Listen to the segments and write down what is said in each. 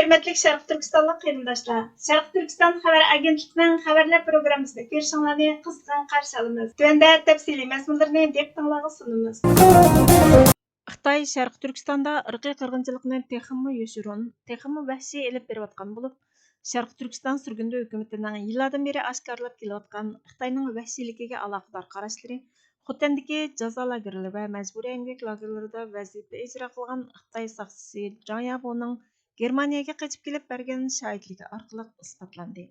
Hörmətli Şərq Türkistanlıq qeyrindaşlar, Şərq Türkistan xəbər agentliyining xəbərlər proqrammasida görüşіңlərni qızğın qarşı alamiz. Tövəndə təfsili məzmunlarını diqqətinizə sunumuz. Xitoy Şərq Türkistanda irqiy qirg'inchilikni texmi yoshirun, texmi vahshiy elib berayotgan bo'lib, Şərq Türkistan sürgündü hökumətining yillardan beri oshkorlab kelayotgan Xitoyning vahshiyligiga aloqador qarashlari Xotandagi jazo lagerlari va majburiy emgak lagerlarida vazifa ijro qilgan Xitoy saqchisi Zhang Yaboning Germaniyaga qochib kelib bergan shohidligi orqali isbotlandi.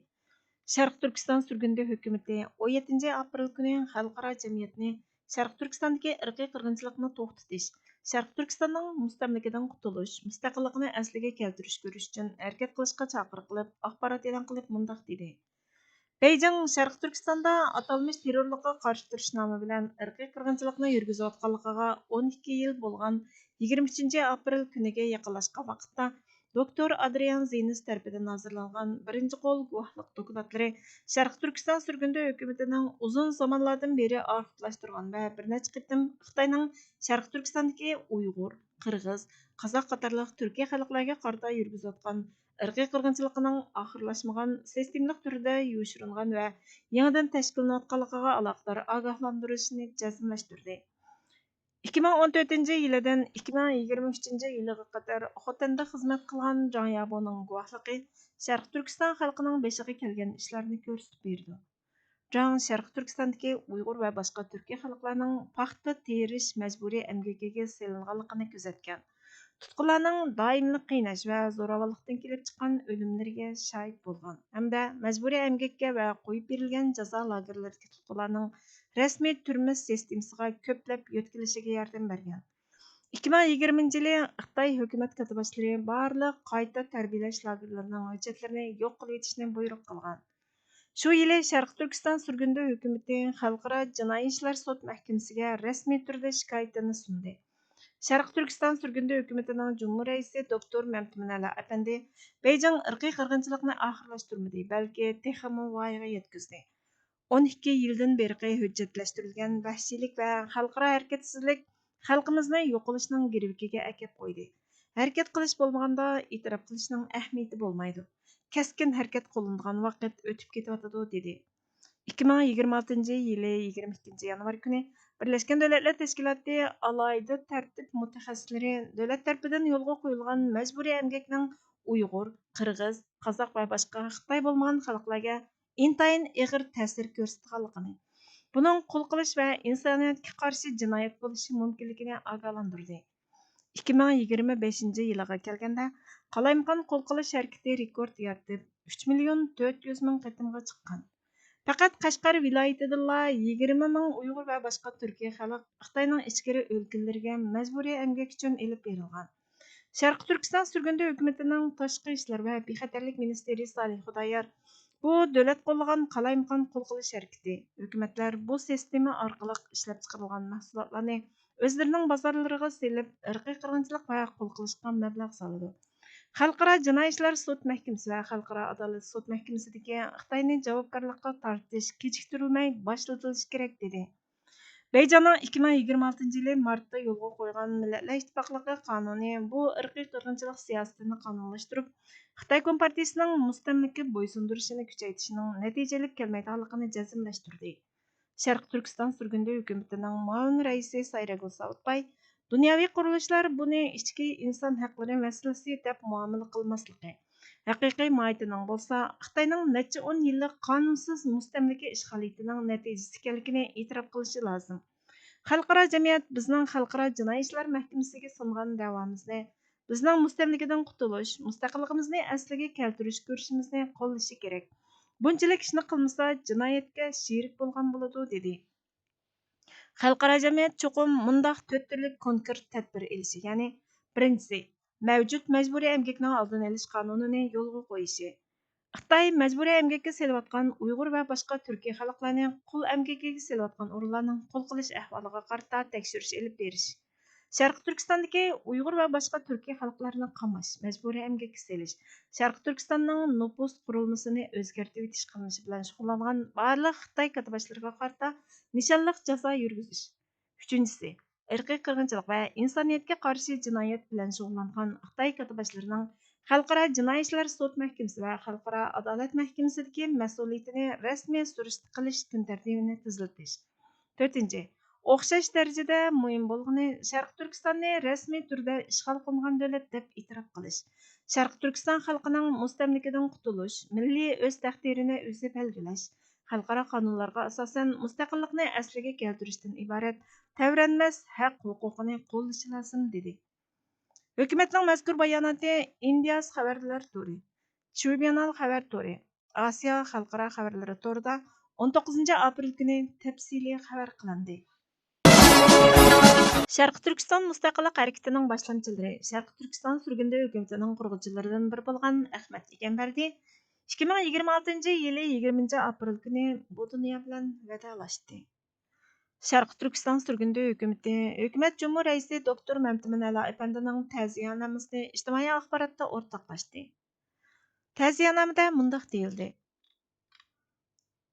Sharq Turkiston surgundi hukumati 17 aprel kuni xalqaro jamiyatni Sharq Turkistondagi irqiy qirg'inchilikni to'xtatish, Sharq Turkistonning mustamlikadan qutulish, mustaqilligini asliga keltirish ko'rish uchun harakat qilishga chaqiriq qilib, axborot e'lon qilib mundaq dedi. Beijing Sharq Turkistonda atalmış terrorlikqa qarshi turish nomi bilan irqiy qirg'inchilikni yurgizayotganligiga 12 yil bo'lgan 23 aprel kuniga yaqinlashgan vaqtda doktor Adrian Zenis tarafidan hozirlangan birinchi qo'l guvohlik dokumentlari Sharq Turkiston surgundi hukumatining uzun zamonlardan beri arxivlashtirgan va bir necha qitim Xitoyning Sharq Turkistondagi Uyg'ur, Qirg'iz, Qozoq qatorliq Turkiya xalqlariga qarata yurgizayotgan irqiy qirg'inchiligining oxirlashmagan sistemlik turida yoshiringan va yangidan tashkillanayotganligiga aloqador ogohlantirishni jazmlashtirdi. 2014 yilidan 2023 yilga qadar Xotanda xizmat qilgan Zhang Yaboning guvohligi Sharq Turkiston xalqining beshiga kelgan ishlarni ko'rsatib berdi. Zhang Sharq Turkistondagi Uyg'ur va boshqa Turkiya xalqlarining paxta terish majburiy emgakiga selinganligini kuzatgan. Tutqularning doimli qiynash va zo'ravonlikdan kelib chiqqan o'limlariga shohid bo'lgan hamda majburiy emgakka va qo'yib berilgan jazo lagerlaridagi tutqularning rasmiy turmush sistemasiga ko'plab yo'tkilishiga yordam bergan. 2020 yili Xitoy hukumat katiblari barliq qayta tarbiyalash lagerlarining hujjatlarini yo'q qilib etishni buyruq qilgan. Shu yili Sharq Turkiston surgundi hukumati xalqaro jinoiy ishlar sud mahkamasiga rasmiy turda shikoyatini sundi. Sharq Turkiston surgundi hukumatining Cumhur raisi doktor Mamtuminala Efendi Beijing irqiy qirg'inchilikni oxirlashtirmadi, balki texmi voyaga yetkazdi. 12 yildan beri hujjatlashtirilgan vahshiylik va xalqaro harakatsizlik xalqimizni yo'qolishning girvikiga akab qo'ydi. Harakat qilish bo'lmaganda e'tirof qilishning ahamiyati bo'lmaydi. Keskin harakat qo'llangan vaqt o'tib ketyotadi dedi. 2026 yili 22 yanvar kuni Birleşken Devletler Teşkilatı alayda tartib mutaxassislari davlat tarafidan yo'lga qo'yilgan majburiy emgakning Uyg'ur, Qirg'iz, Qozoq va boshqa Xitoy bo'lmagan xalqlarga intayin og'ir ta'sir ko'rsatganligini, buning qul qilish va insoniyatga qarshi jinoyat bo'lishi mumkinligini ogohlantirdi. 2025 yilga kelganda qalaymaqon qo'l qilish harakati rekord yaratib 3 million 400 ming qitimga chiqqan. Faqat Qashqar viloyatidilla 20 ming Uyg'ur va boshqa Turkiya xalq Xitoyning ichkari o'lkalariga majburiy emgak uchun elib berilgan. Sharq Turkiston surgundi hukumatining tashqi ishlar va bexatarlik ministri Salih Xudoyor bu davlat qo'llagan qalaymaqon qo'l qilish harakati. Hukumatlar bu sistema orqali ishlab chiqarilgan mahsulotlarni o'zlarining bozorlariga selib, irqiy qirg'inchilik va qo'l qilishga mablag' soladi. Xalqaro jinoiy ishlar sud mahkamasi va xalqaro adolat sud mahkamasidagi Xitoyni javobgarlikka tortish kechiktirilmay boshlatilishi kerak dedi. Beijingning 2026 yili martda yo'lga qo'ygan Millatlar Ittifoqligi qonuni bu irqiy qirg'inchilik siyosatini qonunlashtirib, Xitoy Kompartiyasining mustamlaka bo'ysundirishini kuchaytirishning natijalik kelmaydiganligini jazmlashtirdi. Sharq Turkiston surgundi hukumatining muavin raisi Sayragul Savutbay dunyoviy qurilishlar buni ichki inson haqlari masalasi deb muomala qilmasligi, haqiqiy mohiyatining bo'lsa, Xitoyning necha 10 yillik qonunsiz mustamlaka ishg'oliyatining natijasi ekanligini e'tirof qilishi lozim. Xalqaro jamiyat bizning xalqaro jinoiy ishlar mahkamasiga sungan da'vomizni, bizning mustamlakadan qutulish, mustaqilligimizni asliga keltirish ko'rishimizni qo'llashi kerak. Bunchalik ishni qilmasa, jinoyatga sherik bo'lgan bo'ladi dedi. Xalqaro jamiyat cho'qim mundaq 4 turlik konkret tadbir elishi, ya'ni birinchisi, mavjud majburiy emgakning oldini olish qonunini yo'lga qo'yishi. Xitoy majburiy emgakka selayotgan Uyg'ur va boshqa Turkiya xalqlarini qul emgakiga selayotgan o'rinlarning qul qilish ahvoliga qarata tekshirish olib berish. Sharq Turkistondagi Uyg'ur va boshqa Turkiya xalqlarini qamash, majburiy emgakka selish, Sharq Turkistonning nupus qurilmasini o'zgartirib etish qilmishi bilan shug'ullangan barliq Xitoy katibashlariga qarata nishonliq jazo yurgizish. Uchinchisi, irqiy qirg'inchilik va insoniyatga qarshi jinoyat bilan shug'ullangan Xitoy katibashlarining Xalqaro Jinoiy ishlar sud mahkamasi va Xalqaro adolat mahkamasidagi mas'uliyatini rasmiy surish qilish kun tartibini tuziltish. 4. O'xshash darajada muhim bo'lgani Sharq Turkistonni rasmiy turda ishg'ol qilingan davlat deb e'tirof qilish. Sharq Turkiston xalqining mustamlikadan qutulish, milliy o'z taqdirini o'zi belgilash, xalqaro qonunlarga asosan mustaqillikni asliga keltirishdan iborat tavranmas haq huquqini qo'llashi lozim dedi. Hökumətnin mazkur bayonoti Indias xabarlar turi, Tribunal xabar turi, Asiya xalqaro xabarlari torida 19 aprel kuni təfsili xabar qilindi. Sharq Turkiston mustaqillik harakatining boshlamchilari, Sharq Turkiston surgunda hukumatining qurg'uvchilaridan biri bo'lgan Ahmad Egamberdi 2026 yili 20 aprel kuni bu dunyo bilan vedolashdi. Sharq Turkiston surgunda hukumat Cumhur raisi doktor Mamtimin Ala Efendining ta'ziyanomasini ijtimoiy axborotda o'rtoqlashdi. Ta'ziyanomada mundaq deyildi: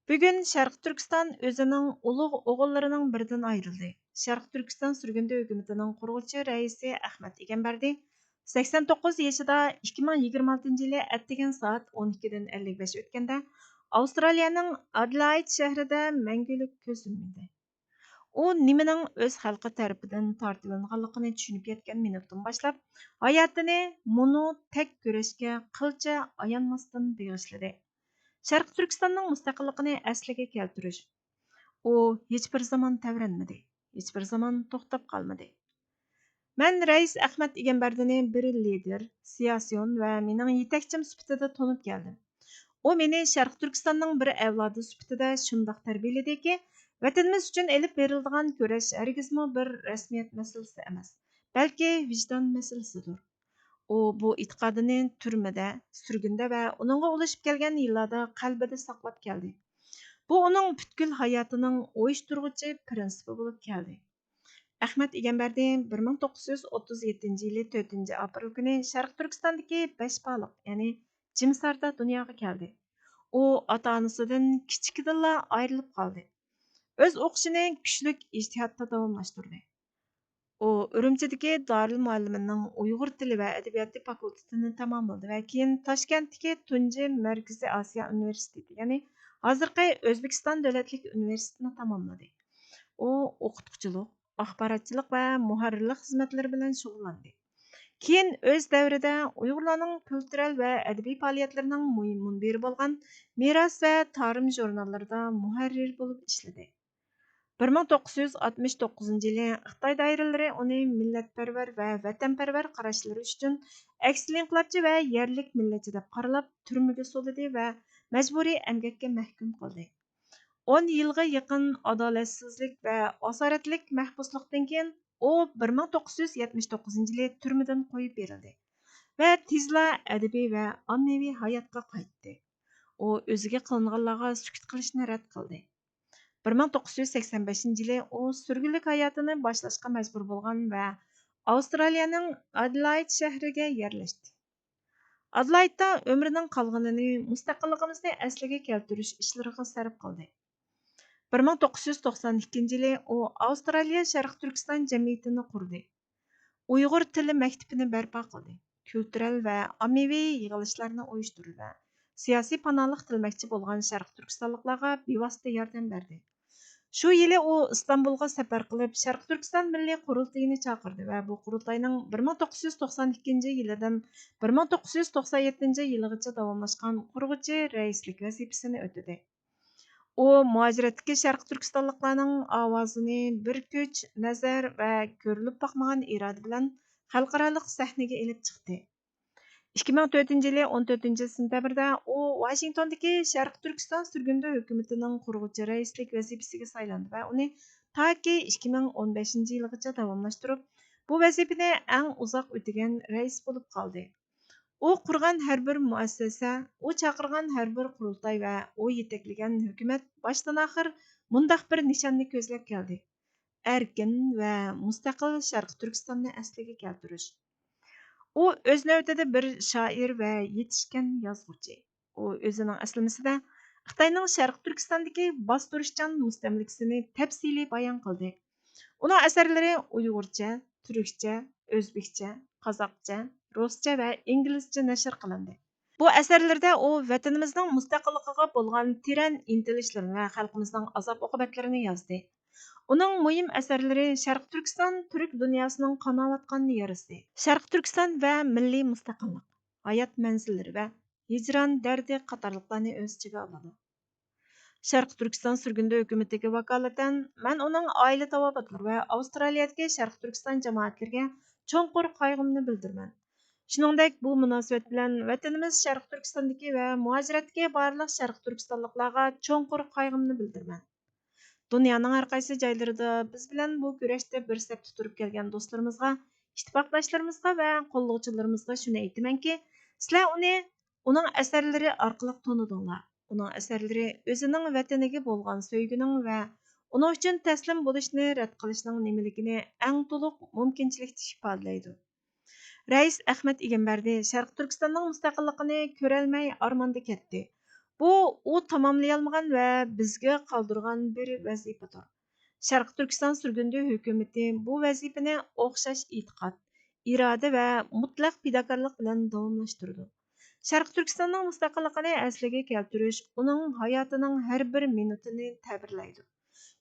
Bugun Sharq Turkiston o'zining ulug' o'g'illarining biridan ayrildi. Sharq Turkiston surgunda hukumatining qurg'uvchi raisi Ahmad Egamberdi 89 yoshida 2026 yili attigan soat 12 dan 55 o'tganda Avstraliyaning Adelaide shahrida mangulik ko'z yumdi. U nimaning o'z xalqi tarafidan tortilinganligini tushunib yetgan minutdan boshlab hayotini munu tek kurashga qilcha ayonmasdan bag'ishladi. Sharq Turkistonning mustaqilligini asliga keltirish. U hech bir zaman tavranmadi, hech bir zaman to'xtab qolmadi. Men Rais Ahmad Egamberdini bir lider, siyosiyon va mening yetakchim sifatida tanib keldim. U meni Sharq Turkistonning bir avlodi sifatida shundoq tarbiyaladiki, vatanimiz uchun elib beriladigan kurash hargizmi bir rasmiyat masalasi emas, balki vijdon masalasidir. U bu e'tiqodini turmada, surgunda va uningga ulashib kelgan yillarda qalbida saqlab keldi. Bu uning butkul hayotining o'yishtirg'uchi prinsipi bo'lib keldi. Ahmad Egamberdi 1937 yili 4 aprel kuni Sharq Turkistondagi Beshbaliq, ya'ni Jimsarda dunyoga keldi. U ota-onasidan kichikdilla ayrilib qoldi. Öz o'qishini kuchlik ijtihadda davomlashtirdi. U Urumchidagi Darul Mualliminning Uyg'ur tili va adabiyoti fakultetini tamomladi va keyin Toshkentdagi Tunji Markaziy Osiyo universiteti, ya'ni hozirgi O'zbekiston davlatlik universitetini tamomladi. U o'qituvchilik, axborotchilik va muharrirlik xizmatlari bilan shug'ullandi. Keyin o'z davrida Uyg'urlarning kultural va adabiy faoliyatlarining muhim munbiri bo'lgan Miros va Tarim jurnallarida muharrir bo'lib ishladi. 1969 yili Xitoy doiralari uni millatparvar va vatanparvar qarashlari uchun aksli inqilobchi va yerlik millatchi deb qaralab turmaga soldi va majburiy emgakka mahkum qildi. 10 yilga yaqin adolatsizlik va asoratlik mahbuslikdan keyin u 1979 yili turmadan qo'yib berildi va tezla adabiy va ommaviy hayotga qaytdi. U o'ziga qilinganlarga sukut qilishni rad qildi. 1985 yili u surgunlik hayotini boshlashga majbur bo'lgan va Avstraliyaning Adelaide shahriga yerlashdi. Adelaide'da umrining qolganini mustaqilligimizni asliga keltirish ishlariga sarf qildi. 1992 yili u Avstraliya Sharq Turkiston jamiyatini qurdi. Uyg'ur tili maktabini barpo qildi. Kultural va ommaviy yig'ilishlarni uyushtirdi va siyosiy panohlik tilmoqchi bo'lgan Sharq Turkistonliklarga bevosita yordam berdi. Shu yili u Istanbulga safar qilib, Sharq Turkiston milliy qurultayini chaqirdi va bu qurultayning 1992 yilidan 1997 yilgacha davomlashgan qurg'uvchi raislik vazifasini o'tadi. U muajiratdagi Sharq Turkistonliklarning ovozini bir kuch, nazar va ko'rilib boqmagan iroda bilan xalqaro sahnaga elib chiqdi. 2004 yili 14 sentabrda u Washingtondagi Sharq Turkiston surgunda hukumatining qurg'uvchi raislik vazifasiga saylandi va uni toki 2015 yilgacha davomlashtirib, bu vazifani eng uzoq o'tagan rais bo'lib qoldi. U qurgan har bir muassasa, u chaqirgan har bir qurultay va u yetaklagan hukumat boshdan oxir mundaq bir nishonni ko'zlab keldi: erkin va mustaqil Sharq Turkistonni asliga keltirish. U o'z navbatida bir shoir va yetishgan yozuvchi. U o'zining aslimasida Xitoyning Sharq Turkistondagi bostirishchan mustamlikasini tafsiliy bayon qildi. Uning asarlari Uyg'urcha, turkcha, o'zbekcha, qozoqcha, ruscha va inglizcha nashr qilindi. Bu asarlarda u vatanimizning mustaqilligiga bo'lgan teran intilishlarini va xalqimizning azob-uqubatlarini yozdi. Uning muhim asarlari Sharq Turkiston Türk dunyosining qonayotgan yarasi, Sharq Turkiston va milliy mustaqillik, hayot manzillari va hijron dardi qatorliqlarni o'z ichiga oladi. Sharq Turkiston sürgündü hökumətiga vakalatan mən onun ailə tavabatları və Avstraliyadakı Sharq Turkiston cəmaətlərinə çoğunqur qaygımni bildirmən. Şuningdek, bu münasibət bilan vətənimiz Sharq Turkistondakı və muhaciratdakı barlıq Sharq Turkistonluqlarga çoğunqur qaygımni bildirmən. Dünyanın hər qaysı joylarida biz bilan bu kurashda bir safda turib kelgan do'stlarimizga, ittifoqdoshlarımızga və qo'llovchilarimizga shuni aytamanki, sizlar uning asarlari orqali tanidinglar. Uning asarlari o'zining vataniga bo'lgan sevgining va uning uchun taslim bo'lishni rad qilishning nimaligini eng to'liq mumkinchilikda ifodalaydi. Rais Ahmad Egamberdi Sharq Turkistonning mustaqilligini ko'rolmay armonda ketdi. Bu u tamomlayolmagan va bizga qoldirgan bir vazifadir. Sharq Turkiston sürgündü hökuməti bu vazifani o'xshash e'tiqod, iroda va mutlaq fidokorlik bilan davomlashtirdi. Sharq Turkistonning mustaqilligini asliga keltirish uning hayotining har bir minutini ta'birlaydi.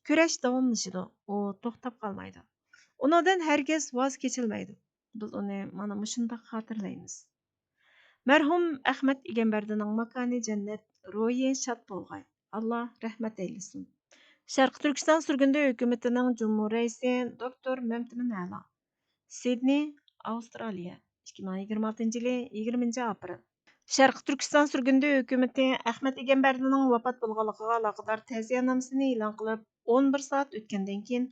Kurash davomlashadi, u to'xtab qolmaydi. Undan hargiz voz kechilmaydi. Biz uni mana shunday xotirlaymiz. Marhum Ahmad Egamberdining makoni jannat, ro'yi shod bo'lg'ay. Alloh rahmat eylesin. Sharq Turkiston sürgündü hökumətining Cumhur raisi Dr. Məmtimin Əla. Sydney, Avstraliya. 2026 yılı 20 aprel. Sharq Turkiston sürgündü hökuməti Ahmad Egamberdining vafot bo'lganligiga aloqador ta'ziyanomsini e'lon qilib, 11 soat o'tgandan keyin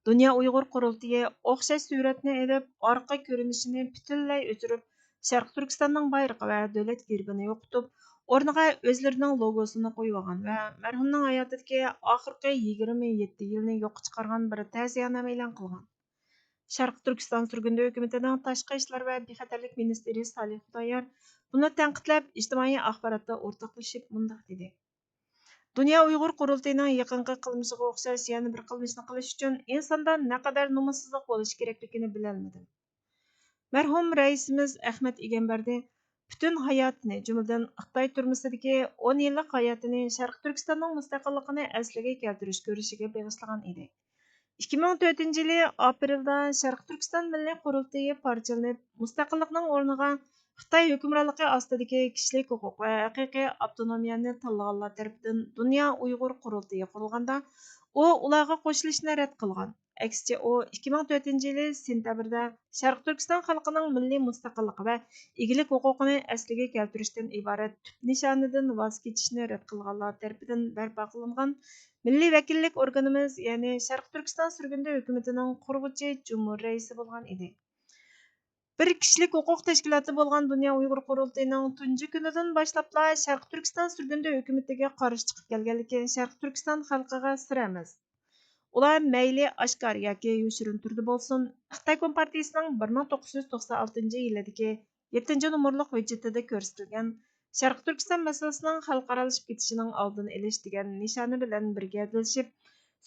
Dunyo Uyg'ur qurultiyi o'xshash suratni olib, orqa ko'rinishini butunlay o'chirib, Sharq Turkistonning bayrog'i va davlat gerbini yo'qotib, o'rniga o'zlarining logosini qo'yib olgan va marhumning hayotidagi oxirgi 27 yilni yo'q chiqargan bir ta'ziyanoma e'lon qilgan. Sharq Turkiston sürgündü hökumətinin Tashqi ishlar və bexatarlik ministri Salih Xudoyor buni tanqidlab, ijtimoiy axborotda o'rtoqlashib mundaq dedi. Dunyo Uyg'ur qurultiyining yaqinqi qilmishiga o'xshash yana bir qilmishni qilish uchun insonda naqadar nomussizlik bo'lishi kerakligini bilolmadim. Marhum raisimiz Ahmad Egamberdi butun hayotini, jumladan Xitoy turmusidagi 10 yillik hayotini Sharq Turkistonning mustaqilligini asliga keltirish ko'rishiga bag'ishlagan edi. 2004 yılı aprelda Sharq Turkiston Milliy qurultiyi parchalanib, mustaqillikning o'rniga Xitoy hukmronligi ostidagi kishilik huquq va haqiqiy avtonomiyani tanlaganlar tarafidan Dunyo Uyg'ur qurultiyi qurilganda, u ularga qo'shilishni rad qilgan. Aksicha u 2004 yılı sentabrda Sharq Turkiston xalqining milliy mustaqilligi va egilik huquqini asliga keltirishdan iborat tub nishonidan voz kechishni rad qilganlar tarafidan barpo qilingan milliy vakillik organimiz, ya'ni Sharq Turkiston sürgündü hökumətinin qurğuchi Cumhur raisi bo'lgan edi. Bir kishilik huquq tashkiloti bo'lgan Dunyo Uyg'ur qurultiyining tunji kunidan boshlabla Sharq Turkiston sürgündü hökumatiga qarshi chiqib kelganligi Sharq Turkiston xalqiga sir emas. Ular mayli oshkor yoki yoshirin turda bo'lsin, Xitoy Kompartiyasining 1996 yildagi 7 nomerlik hujjatida ko'rsatilgan Sharq Turkiston masalasining xalqaralashib ketishining oldini olish degan nishoni bilan birga dilshib,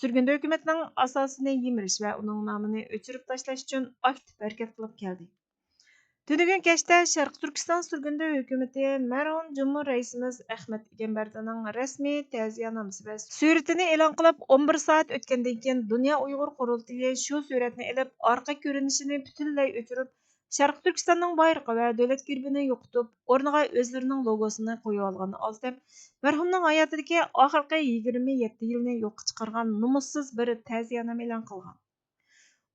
sürgündü hökumətinin asosini yemirish va uning nomini o'chirib tashlash uchun aktiv harakat qilib keldi. Tünügün kechda Sharq Turkiston sürgündü hökuməti marhum Cumhur raisimiz Ahmad Egamberdining rasmiy ta'ziyanomasi va suratini e'lon qilib, 11 soat o'tgandan keyin Dunyo Uyg'ur qurultiyi shu suratni olib, orqa ko'rinishini butunlay o'chirib, Sharq Turkistonning bayrog'i va davlat gerbini yo'qotib, o'rniga o'zlarining logosini qo'yib olgan oldi. Marhumning hayotidagi oxirgi 27 yilni yo'q chiqargan numussiz bir ta'ziyanoma e'lon qilgan.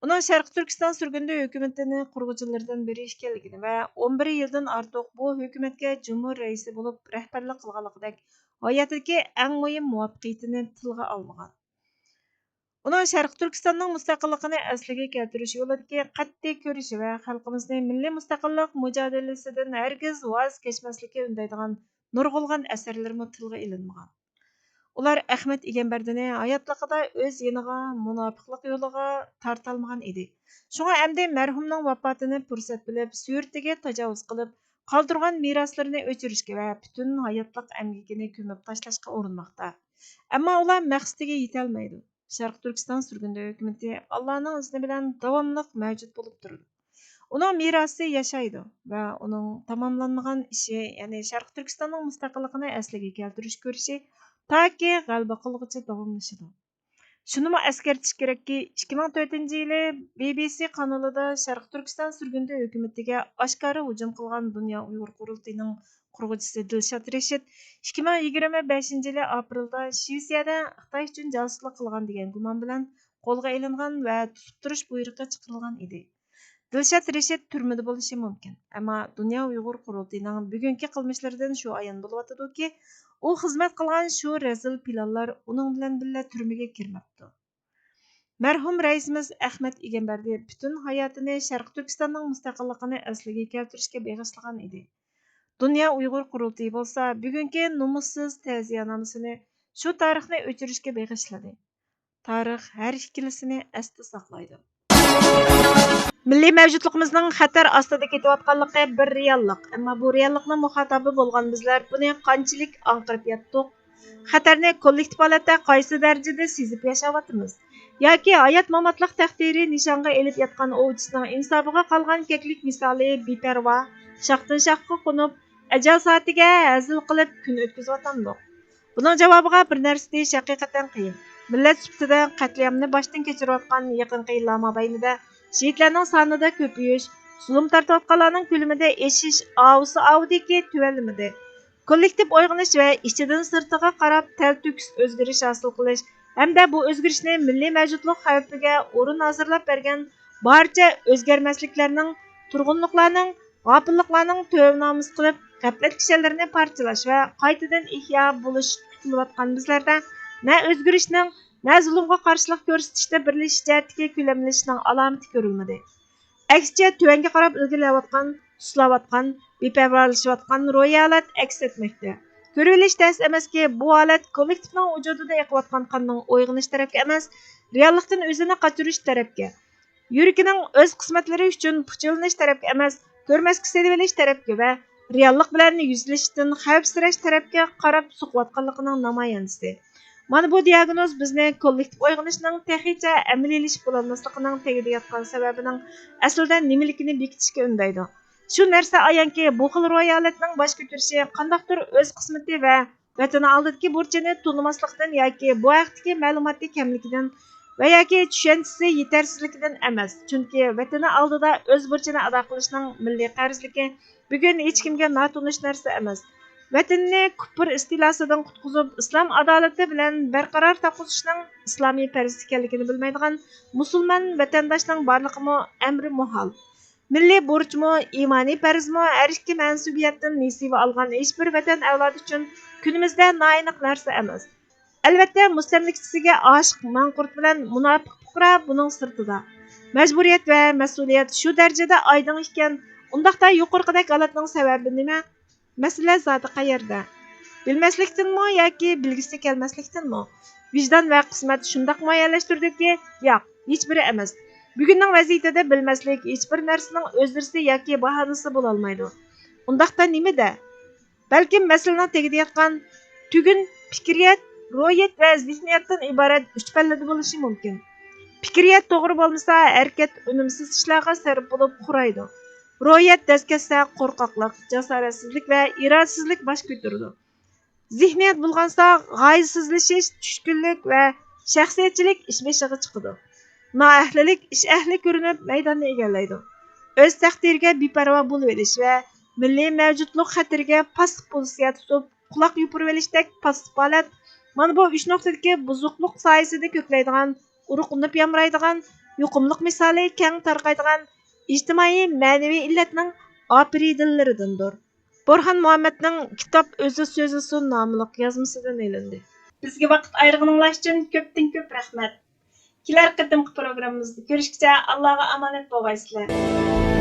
Uning Sharq Turkiston sürgündü hökumətini qurğuchilaridan biri ekanligini va 11 yildan ortiq bu hökumətga Cumhur raisi bo'lib rahbarlik qilganligidek hayotidagi eng muhim muvaffaqiyatini tilga olmagan. Uning Sharq Turkistonning mustaqilligini asliga keltirish yo'lidagi qat'iy ko'rishi va xalqimizni milliy mustaqillik mujodalasidan hargiz voz kechmaslikka undaydigan nurg'ulg'an asarlarmi tilga ilinmagan. Ular Ahmad Egamberdini hayotligida o'z yeniga munofiqlik yo'liga tortalmagan edi. Shunga endi marhumning vafotini fursat bilib, suratiga tajovuz qilib, qoldirgan meroslarini o'chirishga va butun hayotlik amgigini ko'mib tashlashga urinmoqda. Ammo ular maqsadiga yetolmaydi. Sharq Turkiston sürgündü hökumati Allohning izni bilan davomli mavjud bo'lib turadi. Uning merosi yashaydi va uning tamomlanmagan ishi, ya'ni Sharq Turkistonning mustaqilligini asliga keltirish kurashi toki g'alaba qilg'icha davomlashadi. Shunimi eskartish kerakki, 2004-yili BBC kanalida Sharq Turkiston surgunda hukumatiga oshkora hujum qilgan Dunyo Uyg'ur qurultiyining qurg'uvchisi Dilshod Rashid 2025-yili aprelda Shvetsiyada Xitoy uchun josuslik qilgan degan gumon bilan qo'lga ilingan va tutib turish buyrug'i chiqarilgan edi. Dilshod Rashid turmada bo'lishi mumkin, ammo Dunyo Uyg'ur qurultiyining bugungi qilmishlaridan shu ayon bo'lyotidiki, u xizmat qilgan shu razil planlar uning bilan birga turmaga kirmabdi. Marhum raisimiz Ahmad Egambardi butun hayotini Sharq Turkistonning mustaqilligini asliga keltirishga bag'ishlagan edi. Dunyo Uyg'ur qurultiyi bo'lsa, bugungi numussiz ta'ziyanomasini shu tarixni o'chirishga bag'ishladi. Tarix har ikkilisini esda saqlaydi. Milliy mavjudligimizning xatar ostida ketayotganligi bir reallik. Ammo bu reallikning muhotabi bo'lgan bizlar buni qanchalik anqirib yetdik? Xatarni kollektiv holatda qaysi darajada sezib yashayapmiz? Yoki hayot mamotliq taqdiri nishonga elib yotgan ovchisining insofiga qolgan keklik misoli beparvo, shoxdan shoxga qo'nib, ajal soatiga hazil qilib kun o'tkazyapmiz. Buning javobiga bir narsa deyish haqiqatan qiyin. Millat sifatida qatliamni boshdan kechirayotgan yaqinqi yillar mobaynida şehitlerinin sanında köpüyüş, zulüm tartıyotganlarning ko'lamida eshish avsi avdiki tuvallimidi. Kollektiv uyg'onish va ichidan sirtiga qarab taltüks o'zgarish hosil qilish hamda bu o'zgarishni milliy mavjudlik xavfiga o'rin hozirlab bergan barcha o'zgarmasliklarning, turg'unliklarning, g'ofilliklarning to'vnamis qilib, g'aflat kishilarini parchalash va qaytadan ihyo bo'lish kutilayotgan bizlarda na o'zgarishning na zulmga qarshilik ko'rsatishda birlashish jihatdagi ko'lamlashning alomati ko'rilmadi. Aksicha tuvanga qarab ilgarilayotgan, suslayotgan, beparvolashayotgan ro'yolat aks etmoqda. Ko'rilish tas emaski, bu holat kollektivning vujudida yiqayotgan qonning uyg'onish tarafga emas, reallikdan o'zini qochirish tarafga, yuragining o'z qismatlari uchun puchilanish tarafga emas, ko'rmasga selib olish tarafga va reallik bilan yuzlashishdan xavfsirash tarafga qarab suqayotganligining namoyandasi. Mana bu diagnoz bizni kollektiv uyg'onishning texnicha amaliylashish bo'lolmasligining tagida yotgan sababining aslida nimaligini bekitishga undaydi. Shu narsa ayonki, bu xil ro'yolatning bosh ko'tarishi qandaqdir o'z qismati va vatani oldidagi burchini to'lamaslikdan yoki bu haqdagi ma'lumotni kamligidan va yoki tushunchasi yetersizligidan emas. Chunki vatani oldida o'z burchini ado qilishning milliy qarzligi bugun hech kimga notunish narsa emas. Vatanni kufr istilosidan qutqizib, islom adolati bilan barqaror taqo'zishning islomiy farz ekanligini bilmaydigan musulmon vatandoshning borligimi amri muhol. Milliy burchmi, iymoniy farzmi har ikki mansubiyatdan nasiba olgan hech bir vatan avlodi uchun kunimizda noaniq narsa emas. Albatta, mustamlikchisiga oshiq manqurt bilan munofiq fuqaro buning sirtida. Majburiyat va mas'uliyat shu darajada oydin ekan, undaqda yuqorqidek holatning sababi nima? Masala zoti qayerda? Bilmaslikdanmi yoki bilgisi kelmaslikdanmi? Vijdon va qismat shundoq muayyanlashtirdiki, yo'q, hech biri emas. Bugunning vaziyatida bilmaslik hech bir narsaning o'zdirisi yoki bahonasi bo'la olmaydi. Undaqda nimada? Balkim masalaning tagida yotgan tugun fikriyat, ro'yat va zihniyatdan iborat uch pallada bo'lishi mumkin. Fikriyat to'g'ri bo'lmasa, harakat unumsiz ishlarga sarf bo'lib quraydi. Ro'yat daskasa qo'rqoqlik, jasoratsizlik va irodasizlik bosh ko'taradi. Zihniyat bo'lgansa g'oyasizlashish, tushkunlik va shaxsiyatchilik ish beshiga chiqadi. Noahlilik ish ahli ko'rinib maydonni egallaydi. O'z taqdiriga beparvo bo'lib olish va milliy mavjudlik xatiriga pasib pozitsiya tutib, quloq yupurib olishdek pasib holat. Mana bu 3 nuqtadagi buzuqlik soyasida ko'klaydigan, uruqlanib yamraydigan, yuqumliq misoli keng tarqaydigan ijtimoiy ma'naviy illatning opiridillaridandir. Borxon Muhammadning kitob o'zi so'zi sun nomli yozmasidan elindi. Bizga vaqt ayirganingiz uchun ko'p rahmat. Kelar qatimqi programmamizda ko'rishguncha Allohga omonat bo'lgaysizlar.